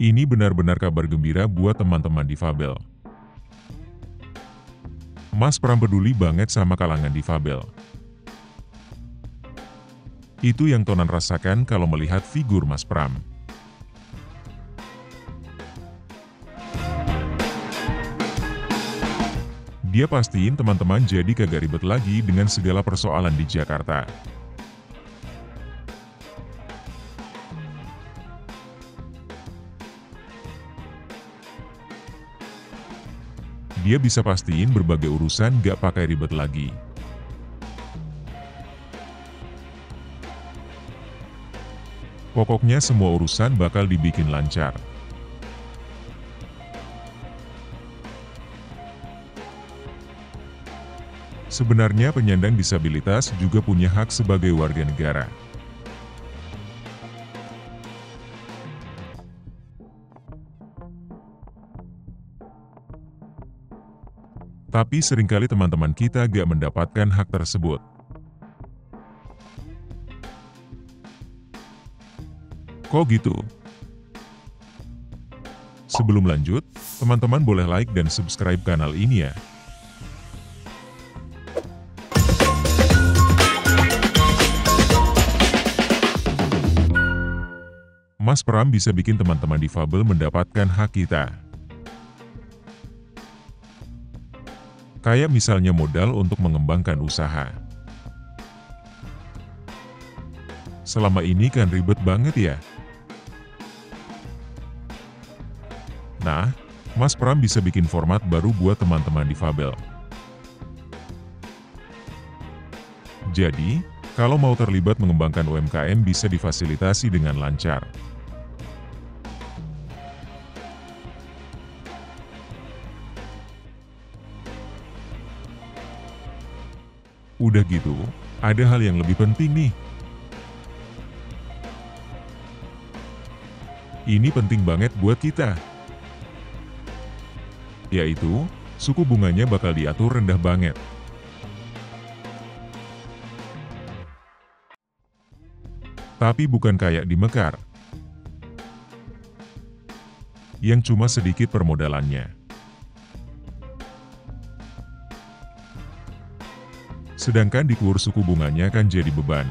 Ini benar-benar kabar gembira buat teman-teman difabel. Mas Pram peduli banget sama kalangan difabel. Itu yang Tonan rasakan kalau melihat figur Mas Pram. Dia pastiin teman-teman jadi kagak ribet lagi dengan segala persoalan di Jakarta. Dia bisa pastiin berbagai urusan gak pakai ribet lagi. Pokoknya semua urusan bakal dibikin lancar. Sebenarnya penyandang disabilitas juga punya hak sebagai warga negara. Tapi seringkali teman-teman kita gak mendapatkan hak tersebut. Kok gitu? Sebelum lanjut, teman-teman boleh like dan subscribe kanal ini ya. Mas Pram bisa bikin teman-teman difabel mendapatkan hak kita. Kayak misalnya modal untuk mengembangkan usaha. Selama ini kan ribet banget ya. Nah, Mas Pram bisa bikin format baru buat teman-teman difabel. Jadi, kalau mau terlibat mengembangkan UMKM bisa difasilitasi dengan lancar. Udah gitu, ada hal yang lebih penting nih. Ini penting banget buat kita. Yaitu, suku bunganya bakal diatur rendah banget. Tapi bukan kayak di Mekar, yang cuma sedikit permodalannya. Sedangkan di KUR suku bunganya kan jadi beban.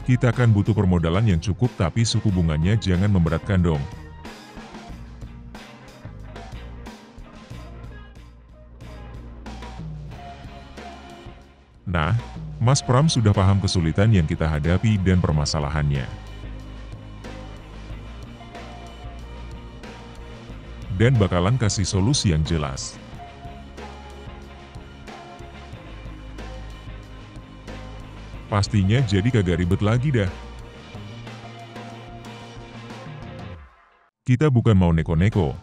Kita kan butuh permodalan yang cukup tapi suku bunganya jangan memberatkan dong. Nah, Mas Pram sudah paham kesulitan yang kita hadapi dan permasalahannya. Dan bakalan kasih solusi yang jelas. Pastinya jadi kagak ribet lagi dah. Kita bukan mau neko-neko.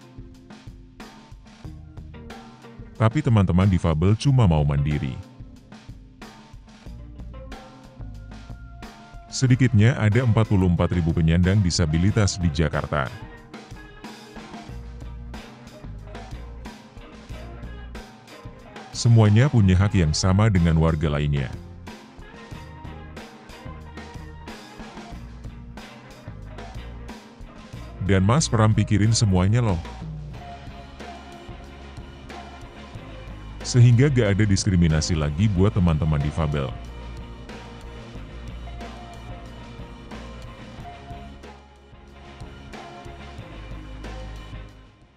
Tapi teman-teman difabel cuma mau mandiri. Sedikitnya ada 44.000 penyandang disabilitas di Jakarta. Semuanya punya hak yang sama dengan warga lainnya. Dan Mas Pram pikirin semuanya loh. Sehingga gak ada diskriminasi lagi buat teman-teman difabel.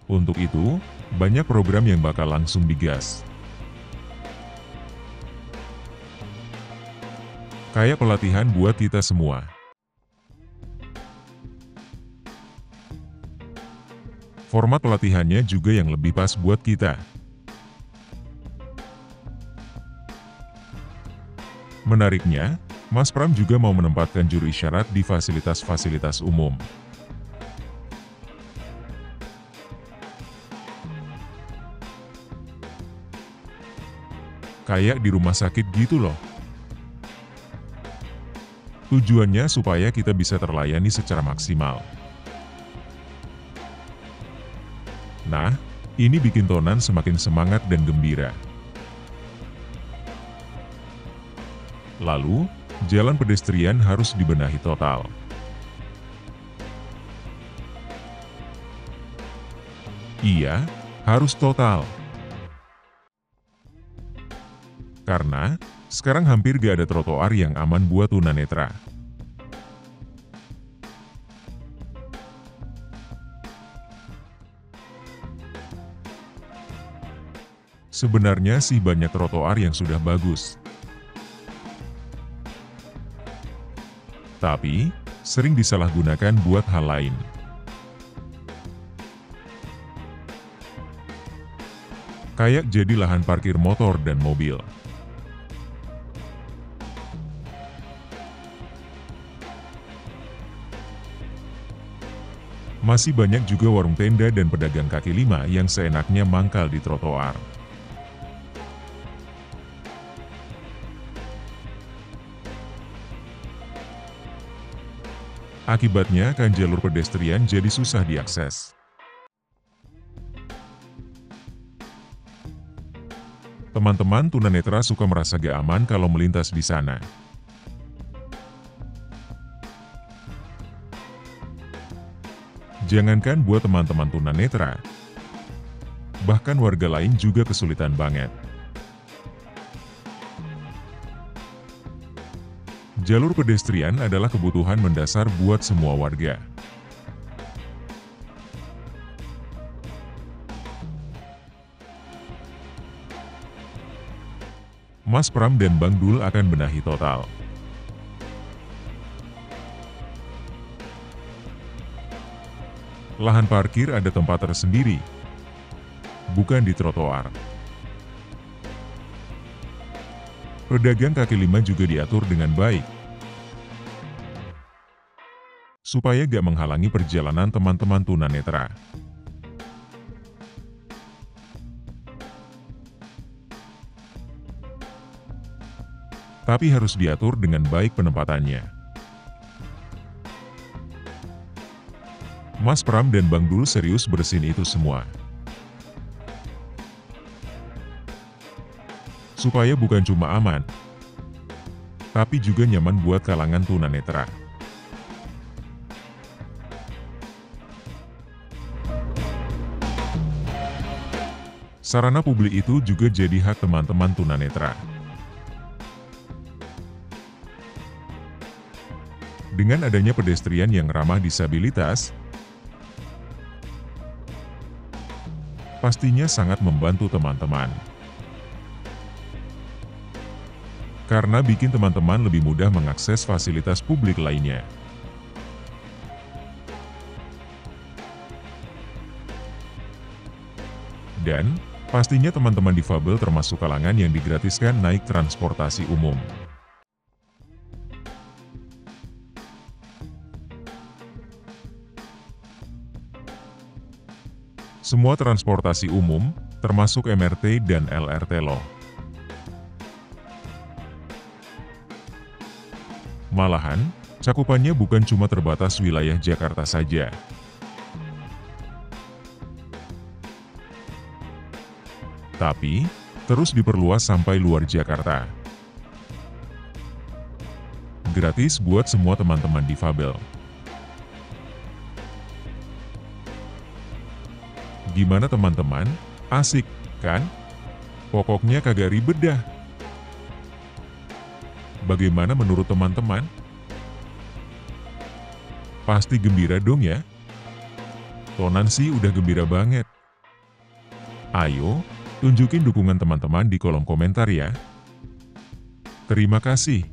Untuk itu, banyak program yang bakal langsung digas. Kayak pelatihan buat kita semua. Format pelatihannya juga yang lebih pas buat kita. Menariknya, Mas Pram juga mau menempatkan juru isyarat di fasilitas-fasilitas umum. Kayak di rumah sakit gitu loh. Tujuannya supaya kita bisa terlayani secara maksimal. Nah, ini bikin Tonan semakin semangat dan gembira. Lalu, Jalan pedestrian harus dibenahi total. Iya, harus total. Karena, sekarang hampir gak ada trotoar yang aman buat tunanetra. Sebenarnya sih banyak trotoar yang sudah bagus. Tapi, sering disalahgunakan buat hal lain. Kayak jadi lahan parkir motor dan mobil. Masih banyak juga warung tenda dan pedagang kaki lima yang seenaknya mangkal di trotoar. Akibatnya kan jalur pedestrian jadi susah diakses. Teman-teman tunanetra suka merasa gak aman kalau melintas di sana. Jangankan buat teman-teman tunanetra, bahkan warga lain juga kesulitan banget. Jalur pedestrian adalah kebutuhan mendasar buat semua warga. Mas Pram dan Bang Dul akan benahi total. Lahan parkir ada tempat tersendiri, bukan di trotoar. Pedagang kaki lima juga diatur dengan baik, supaya gak menghalangi perjalanan teman-teman tunanetra. Tapi harus diatur dengan baik penempatannya. Mas Pram dan Bang Dul serius bersihin itu semua. Supaya bukan cuma aman, tapi juga nyaman buat kalangan tunanetra. Sarana publik itu juga jadi hak teman-teman tunanetra. Dengan adanya pedestrian yang ramah disabilitas, pastinya sangat membantu teman-teman. Karena bikin teman-teman lebih mudah mengakses fasilitas publik lainnya. Dan, pastinya teman-teman difabel termasuk kalangan yang digratiskan naik transportasi umum. Semua transportasi umum, termasuk MRT dan LRT loh. Malahan, cakupannya bukan cuma terbatas wilayah Jakarta saja. Tapi, terus diperluas sampai luar Jakarta. Gratis buat semua teman-teman difabel. Gimana teman-teman? Asik, kan? Pokoknya kagak ribet dah. Bagaimana menurut teman-teman? Pasti gembira dong ya? Tonan sih udah gembira banget. Ayo, tunjukin dukungan teman-teman di kolom komentar ya. Terima kasih.